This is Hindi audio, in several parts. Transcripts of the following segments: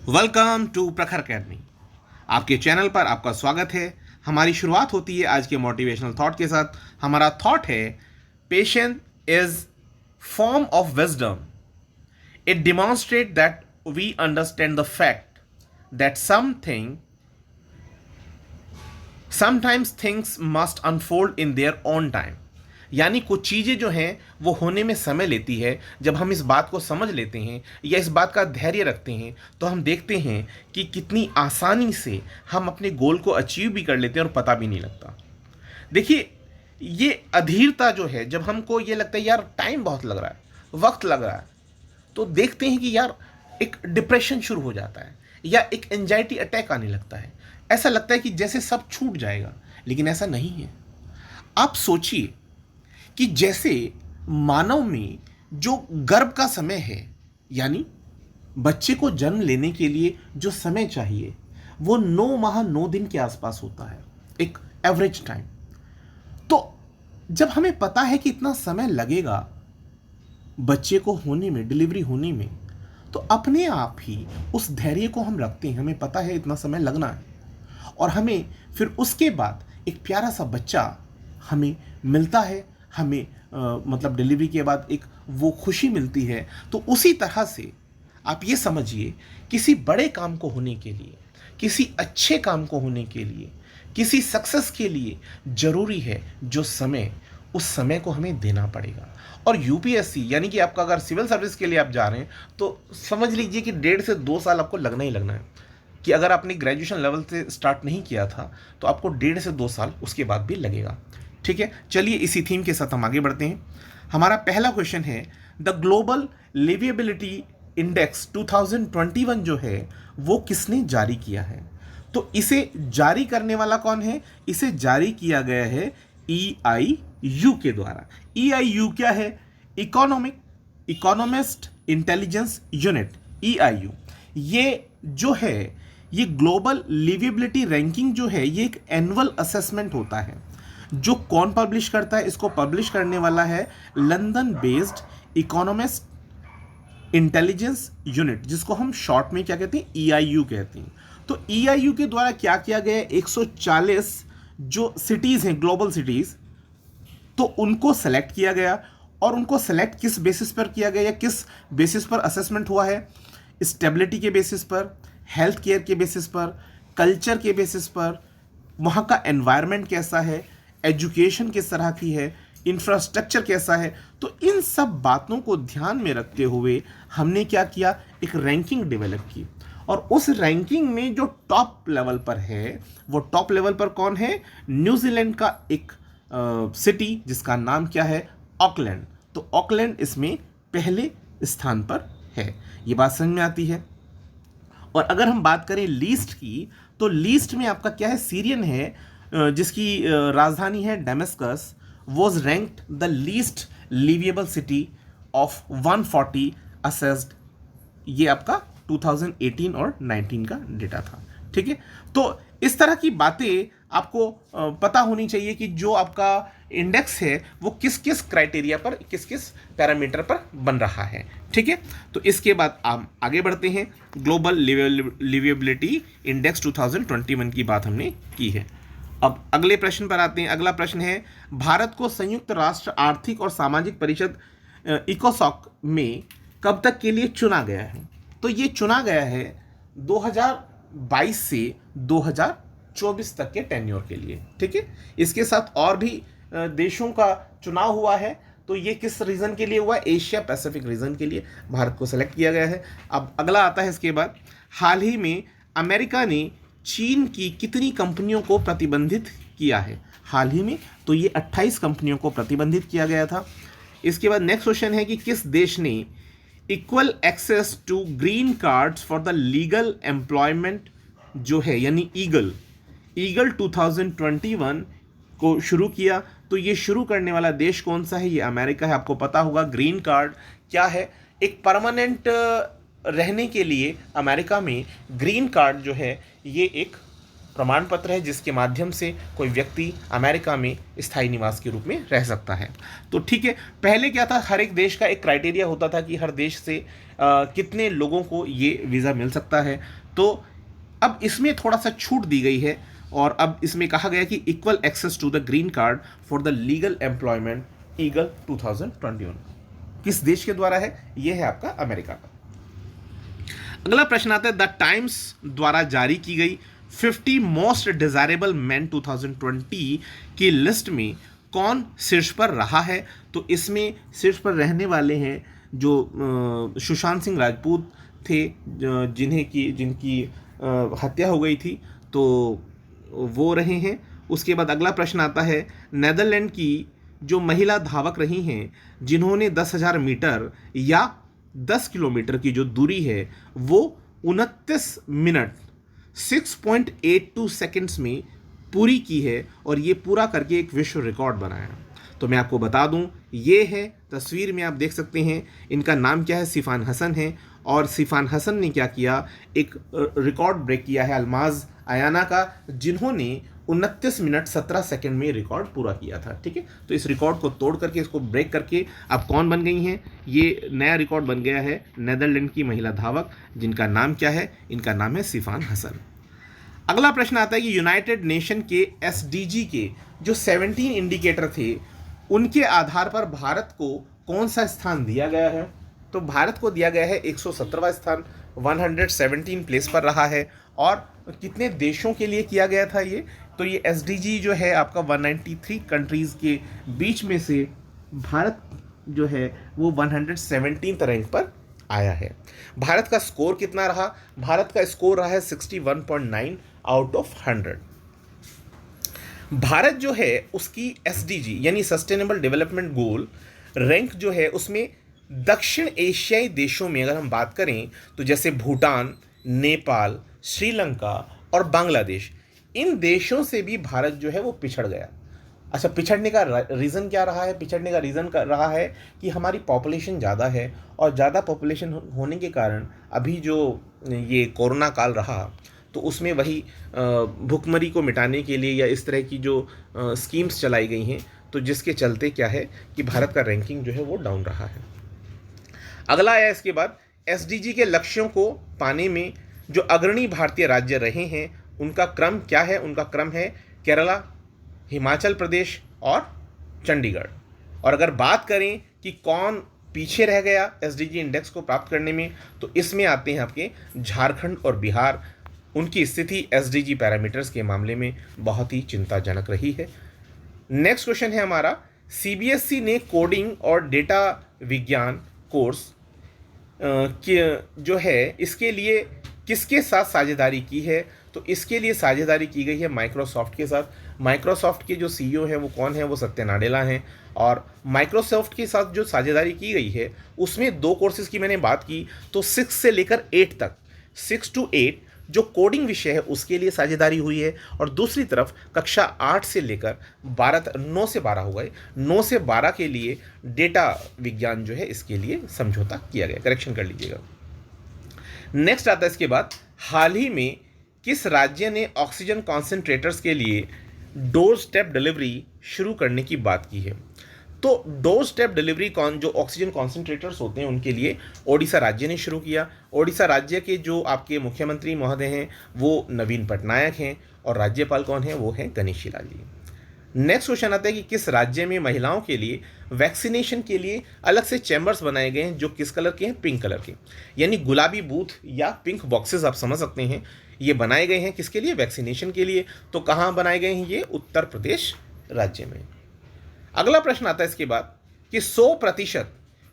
वेलकम टू प्रखर अकेडमी। आपके चैनल पर आपका स्वागत है। हमारी शुरुआत होती है आज के मोटिवेशनल थॉट के साथ। हमारा थॉट है patience is form of wisdom. It demonstrate that we understand the fact that sometimes things must unfold in their own time. यानी कुछ चीज़ें जो हैं वो होने में समय लेती है। जब हम इस बात को समझ लेते हैं या इस बात का धैर्य रखते हैं तो हम देखते हैं कि कितनी आसानी से हम अपने गोल को अचीव भी कर लेते हैं और पता भी नहीं लगता। देखिए, ये अधीरता जो है, जब हमको ये लगता है यार टाइम बहुत लग रहा है, वक्त लग रहा है, तो देखते हैं कि यार एक डिप्रेशन शुरू हो जाता है या एक एंजाइटी अटैक आने लगता है। ऐसा लगता है कि जैसे सब छूट जाएगा, लेकिन ऐसा नहीं है। आप सोचिए कि जैसे मानव में जो गर्भ का समय है, यानी बच्चे को जन्म लेने के लिए जो समय चाहिए वो 9 माह 9 दिन के आसपास होता है, एक एवरेज टाइम। तो जब हमें पता है कि इतना समय लगेगा बच्चे को होने में, डिलीवरी होने में, तो अपने आप ही उस धैर्य को हम रखते हैं। हमें पता है इतना समय लगना है और हमें फिर उसके बाद एक प्यारा सा बच्चा हमें मिलता है। हमें मतलब डिलीवरी के बाद एक वो खुशी मिलती है। तो उसी तरह से आप ये समझिए, किसी बड़े काम को होने के लिए, किसी अच्छे काम को होने के लिए, किसी सक्सेस के लिए ज़रूरी है जो समय, उस समय को हमें देना पड़ेगा। और यूपीएससी यानी कि आपका अगर सिविल सर्विस के लिए आप जा रहे हैं तो समझ लीजिए कि 1.5 से 2 साल आपको लगना ही लगना है। कि अगर आपने ग्रेजुएशन लेवल से स्टार्ट नहीं किया था तो आपको 1.5 से 2 साल उसके बाद भी लगेगा। ठीक है, चलिए इसी थीम के साथ हम आगे बढ़ते हैं। हमारा पहला क्वेश्चन है, द ग्लोबल लिविएबिलिटी इंडेक्स 2021 जो है वो किसने जारी किया है? तो इसे जारी करने वाला कौन है? इसे जारी किया गया है EIU के द्वारा। EIU क्या है? Economist intelligence unit, EIU। ये जो है, ये ग्लोबल लिविएबिलिटी रैंकिंग जो है, ये एक एनुअल असेसमेंट होता है। जो कौन पब्लिश करता है? इसको पब्लिश करने वाला है London based economist intelligence unit, जिसको हम शॉर्ट में क्या कहते हैं? EIU कहते हैं। तो EIU के द्वारा क्या किया गया है, 140 जो सिटीज़ हैं, ग्लोबल सिटीज़, तो उनको सेलेक्ट किया गया। और उनको सेलेक्ट किस बेसिस पर किया गया या किस बेसिस पर असेसमेंट हुआ है? स्टेबिलिटी के बेसिस पर, हेल्थ केयर के बेसिस पर, कल्चर के बेसिस पर, वहाँ का एनवायरनमेंट कैसा है, एजुकेशन किस तरह की है, इंफ्रास्ट्रक्चर कैसा है। तो इन सब बातों को ध्यान में रखते हुए हमने क्या किया, एक रैंकिंग डेवलप की। और उस रैंकिंग में जो टॉप लेवल पर है, वो टॉप लेवल पर कौन है? न्यूजीलैंड का एक सिटी जिसका नाम क्या है? ऑकलैंड। तो ऑकलैंड इसमें पहले स्थान पर है। ये बात समझ में आती है। और अगर हम बात करें लीस्ट की, तो लीस्ट में आपका क्या है? सीरियन है, जिसकी राजधानी है Damascus, was ranked the least liveable city of 140 assessed. ये आपका 2018 और 19 का डेटा था। ठीक है, तो इस तरह की बातें आपको पता होनी चाहिए कि जो आपका इंडेक्स है वो किस किस क्राइटेरिया पर, किस किस पैरामीटर पर बन रहा है। ठीक है, तो इसके बाद हम आगे बढ़ते हैं। ग्लोबल लिविएबिलिटी इंडेक्स 2021 की बात हमने की है। अब अगले प्रश्न पर आते हैं। अगला प्रश्न है, भारत को संयुक्त राष्ट्र आर्थिक और सामाजिक परिषद इकोसॉक में कब तक के लिए चुना गया है? तो ये चुना गया है 2022 से 2024 तक के टेन्योर के लिए। ठीक है, इसके साथ और भी देशों का चुनाव हुआ है। तो ये किस रीजन के लिए हुआ? एशिया पैसिफिक रीजन के लिए भारत को सेलेक्ट किया गया है। अब अगला आता है इसके बाद, हाल ही में अमेरिका ने चीन की कितनी कंपनियों को प्रतिबंधित किया है? हाल ही में तो ये 28 कंपनियों को प्रतिबंधित किया गया था। इसके बाद नेक्स्ट क्वेश्चन है कि किस देश ने equal access to green cards for the legal employment जो है, यानी ईगल 2021 को शुरू किया? तो ये शुरू करने वाला देश कौन सा है? ये अमेरिका है। आपको पता होगा ग्रीन कार्ड क्या है? एक परमानेंट रहने के लिए अमेरिका में ग्रीन कार्ड जो है ये एक प्रमाण पत्र है जिसके माध्यम से कोई व्यक्ति अमेरिका में स्थायी निवास के रूप में रह सकता है। तो ठीक है, पहले क्या था, हर एक देश का एक क्राइटेरिया होता था कि हर देश से कितने लोगों को ये वीज़ा मिल सकता है। तो अब इसमें थोड़ा सा छूट दी गई है और अब इसमें कहा गया कि equal access to the green card for the legal employment eagle 2021 किस देश के द्वारा है? ये है आपका अमेरिका का। अगला प्रश्न आता है, द टाइम्स द्वारा जारी की गई 50 मोस्ट डिजायरेबल मैन 2020 की लिस्ट में कौन शीर्ष पर रहा है? तो इसमें शीर्ष पर रहने वाले हैं जो सुशांत सिंह राजपूत थे, जिनकी हत्या हो गई थी, तो वो रहे हैं। उसके बाद अगला प्रश्न आता है, नेदरलैंड की जो महिला धावक रही हैं जिन्होंने 10,000 मीटर या 10 किलोमीटर की जो दूरी है वो 29 मिनट 6.82 सेकंड्स में पूरी की है और ये पूरा करके एक विश्व रिकॉर्ड बनाया। तो मैं आपको बता दूं, ये है तस्वीर में आप देख सकते हैं, इनका नाम क्या है, सिफान हसन है। और सिफान हसन ने क्या किया, एक रिकॉर्ड ब्रेक किया है अल्माज आयाना का, जिन्होंने 29 मिनट 17 सेकंड में रिकॉर्ड पूरा किया था। ठीक है, तो इस रिकॉर्ड को तोड़ करके, इसको ब्रेक करके अब कौन बन गई हैं? ये नया रिकॉर्ड बन गया है नेदरलैंड की महिला धावक, जिनका नाम क्या है? इनका नाम है सिफान हसन। अगला प्रश्न आता है कि यूनाइटेड नेशन के SDG के जो 17 इंडिकेटर थे, उनके आधार पर भारत को कौन सा स्थान दिया गया है? तो भारत को दिया गया है 117वां स्थान, 117 प्लेस पर रहा है। और कितने देशों के लिए किया गया था ये? तो ये SDG जो है आपका 193 कंट्रीज़ के बीच में से भारत जो है वो 117th रैंक पर आया है। भारत का स्कोर कितना रहा? भारत का स्कोर रहा है 61.9 आउट ऑफ 100। भारत जो है उसकी SDG यानी सस्टेनेबल डेवलपमेंट गोल रैंक जो है उसमें दक्षिण एशियाई देशों में अगर हम बात करें तो जैसे भूटान, नेपाल, श्रीलंका और बांग्लादेश, इन देशों से भी भारत जो है वो पिछड़ गया। अच्छा, पिछड़ने का रीज़न क्या रहा है? पिछड़ने का रीज़न रहा है कि हमारी पॉपुलेशन ज़्यादा है और ज़्यादा पॉपुलेशन होने के कारण अभी जो ये कोरोना काल रहा तो उसमें वही भुखमरी को मिटाने के लिए या इस तरह की जो स्कीम्स चलाई गई हैं, तो जिसके चलते क्या है कि भारत का रैंकिंग जो है वो डाउन रहा है। अगला आया इसके बाद, SDG के लक्ष्यों को पाने में जो अग्रणी भारतीय राज्य रहे हैं उनका क्रम क्या है? उनका क्रम है केरला, हिमाचल प्रदेश और चंडीगढ़। और अगर बात करें कि कौन पीछे रह गया SDG इंडेक्स को प्राप्त करने में, तो इसमें आते हैं आपके झारखंड और बिहार। उनकी स्थिति SDG पैरामीटर्स के मामले में बहुत ही चिंताजनक रही है। नेक्स्ट क्वेश्चन है हमारा, CBSE ने कोडिंग और डेटा विज्ञान कोर्स जो है इसके लिए किसके साथ साझेदारी की है? तो इसके लिए साझेदारी की गई है माइक्रोसॉफ्ट के साथ। माइक्रोसॉफ्ट के जो CEO हैं वो कौन है? वो सत्य नाडेला हैं। और माइक्रोसॉफ्ट के साथ जो साझेदारी की गई है उसमें 2 कोर्सेज़ की मैंने बात की, तो 6 से लेकर 8 तक, 6 to 8 जो कोडिंग विषय है उसके लिए साझेदारी हुई है। और दूसरी तरफ कक्षा 8 से लेकर 12 तक, 9 से 12 हो गए, 9 से 12 के लिए डेटा विज्ञान जो है इसके लिए समझौता किया गया। करेक्शन कर लीजिएगा। नेक्स्ट आता है इसके बाद, हाल ही में किस राज्य ने ऑक्सीजन कॉन्सेंट्रेटर्स के लिए डोर स्टेप डिलीवरी शुरू करने की बात की है? तो डोर स्टेप डिलीवरी जो ऑक्सीजन कॉन्सेंट्रेटर्स होते हैं उनके लिए ओडिशा राज्य ने शुरू किया। ओडिशा राज्य के जो आपके मुख्यमंत्री महोदय हैं वो नवीन पटनायक हैं और राज्यपाल कौन है? वो हैं गणेशी लाल जी। नेक्स्ट क्वेश्चन आता है कि किस राज्य में महिलाओं के लिए वैक्सीनेशन के लिए अलग से चैम्बर्स बनाए गए हैं जो किस कलर के हैं? पिंक कलर के, यानी गुलाबी बूथ या पिंक बॉक्सेस आप समझ सकते हैं। ये बनाए गए हैं किसके लिए? वैक्सीनेशन के लिए। तो कहाँ बनाए गए हैं? ये उत्तर प्रदेश राज्य में। अगला प्रश्न आता है इसके बाद कि 100%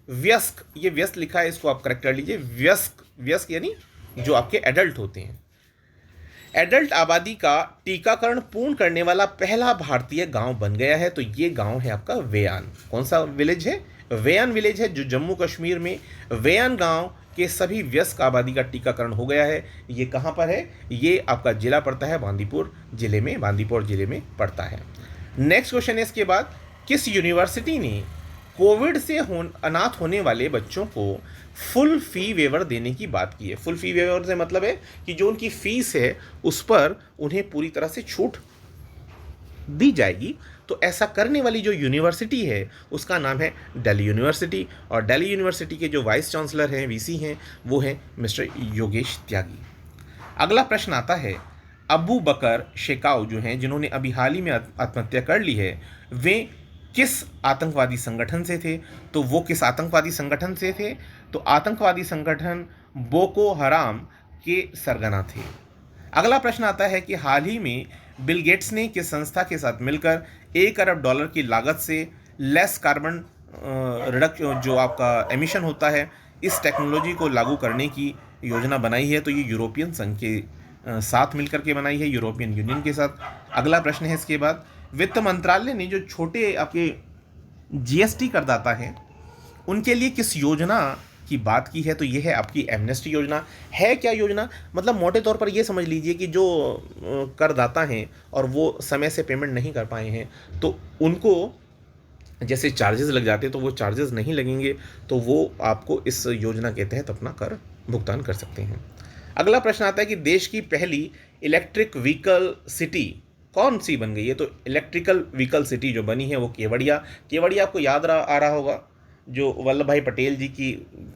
वयस्क, ये व्यस्क लिखा है, इसको आप करेक्ट कर लीजिए। व्यस्क यानी जो आपके एडल्ट होते हैं, एडल्ट आबादी का टीकाकरण पूर्ण करने वाला पहला भारतीय गांव बन गया है। तो ये गांव है आपका वेयान। कौन सा विलेज है? वेयान विलेज है, जो जम्मू कश्मीर में वेयान गांव के सभी वयस्क आबादी का टीकाकरण हो गया है। ये कहाँ पर है? ये आपका जिला पड़ता है बांदीपुर जिले में पड़ता है। नेक्स्ट क्वेश्चन है इसके बाद, किस यूनिवर्सिटी ने कोविड से अनाथ होने वाले बच्चों को फुल फी वेवर देने की बात की है। फुल फी वेवर से मतलब है कि जो उनकी फीस है उस पर उन्हें पूरी तरह से छूट दी जाएगी। तो ऐसा करने वाली जो यूनिवर्सिटी है उसका नाम है दिल्ली यूनिवर्सिटी, और दिल्ली यूनिवर्सिटी के जो वाइस चांसलर हैं, वीसी हैं, वो हैं मिस्टर योगेश त्यागी। अगला प्रश्न आता है, अबू बकर शेकाव जो हैं, जिन्होंने अभी हाल ही में आत्महत्या कर ली है, वे किस आतंकवादी संगठन से थे? तो वो किस आतंकवादी संगठन से थे? तो आतंकवादी संगठन बोको हराम के सरगना थे। अगला प्रश्न आता है कि हाल ही में बिल गेट्स ने किस संस्था के साथ मिलकर $1 अरब की लागत से लेस कार्बन रिडक्शन, जो आपका एमिशन होता है, इस टेक्नोलॉजी को लागू करने की योजना बनाई है? तो ये यूरोपियन संघ के साथ मिलकर के बनाई है, यूरोपियन यूनियन के साथ। अगला प्रश्न है इसके बाद, वित्त मंत्रालय ने जो छोटे आपके जीएसटी करदाता हैं उनके लिए किस योजना की बात की है? तो ये है आपकी एमनेस्टी योजना। है क्या योजना? मतलब मोटे तौर पर ये समझ लीजिए कि जो करदाता हैं और वो समय से पेमेंट नहीं कर पाए हैं, तो उनको जैसे चार्जेस लग जाते हैं तो वो चार्जेस नहीं लगेंगे, तो वो आपको इस योजना के तहत अपना कर भुगतान कर सकते हैं। अगला प्रश्न आता है कि देश की पहली इलेक्ट्रिक व्हीकल सिटी कौन सी बन गई है? तो इलेक्ट्रिकल व्हीकल सिटी जो बनी है वो केवड़िया। केवड़िया आपको याद आ रहा होगा, जो वल्लभ भाई पटेल जी की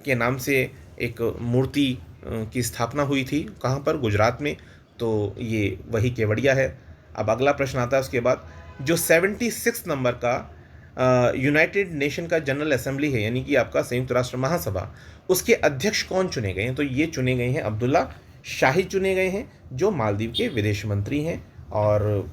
के नाम से एक मूर्ति की स्थापना हुई थी। कहाँ पर? गुजरात में। तो ये वही केवड़िया है। अब अगला प्रश्न आता है उसके बाद, जो 76 नंबर का यूनाइटेड नेशन का जनरल असेंबली है, यानी कि आपका संयुक्त राष्ट्र महासभा, उसके अध्यक्ष कौन चुने गए हैं? तो ये चुने गए हैं अब्दुल्ला शाहिद चुने गए हैं, जो मालदीव के विदेश मंत्री हैं। और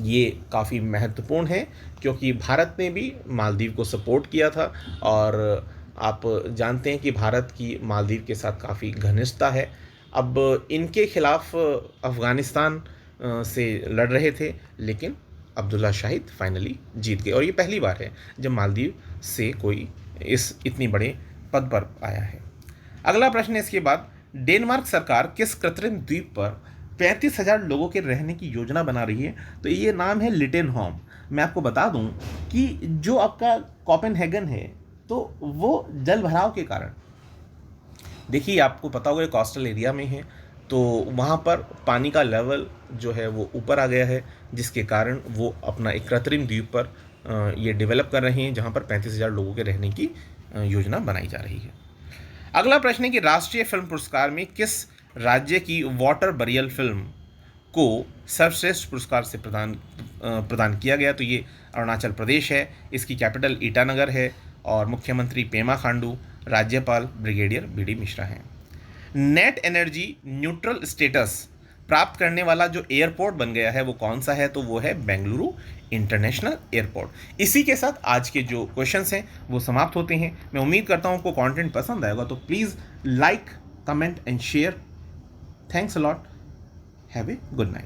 ये काफ़ी महत्वपूर्ण है क्योंकि भारत ने भी मालदीव को सपोर्ट किया था, और आप जानते हैं कि भारत की मालदीव के साथ काफ़ी घनिष्ठता है। अब इनके खिलाफ अफ़गानिस्तान से लड़ रहे थे, लेकिन अब्दुल्ला शाहिद फाइनली जीत गए, और ये पहली बार है जब मालदीव से कोई इस इतनी बड़े पद पर आया है। अगला प्रश्न है इसके बाद, डेनमार्क सरकार किस कृत्रिम द्वीप पर 35,000 लोगों के रहने की योजना बना रही है? तो ये नाम है लिटेनहोम। मैं आपको बता दूं कि जो आपका कोपेनहेगन है, तो वो जल भराव के कारण, देखिए आपको पता होगा कोस्टल एरिया में है, तो वहाँ पर पानी का लेवल जो है वो ऊपर आ गया है, जिसके कारण वो अपना एक कृत्रिम द्वीप पर ये डेवलप कर रहे हैं, जहाँ पर 35,000 लोगों के रहने की योजना बनाई जा रही है। अगला प्रश्न है कि राष्ट्रीय फिल्म पुरस्कार में किस राज्य की वाटर बरियल फिल्म को सर्वश्रेष्ठ पुरस्कार से प्रदान किया गया? तो ये अरुणाचल प्रदेश है। इसकी कैपिटल ईटानगर है, और मुख्यमंत्री पेमा खांडू, राज्यपाल ब्रिगेडियर बीडी मिश्रा हैं। नेट एनर्जी न्यूट्रल स्टेटस प्राप्त करने वाला जो एयरपोर्ट बन गया है वो कौन सा है? तो वो है बेंगलुरु इंटरनेशनल एयरपोर्ट। इसी के साथ आज के जो क्वेश्चंस हैं वो समाप्त होते हैं। मैं उम्मीद करता हूँ आपको कंटेंट पसंद आएगा, तो please like, comment and share. Thanks a lot. Have a good night.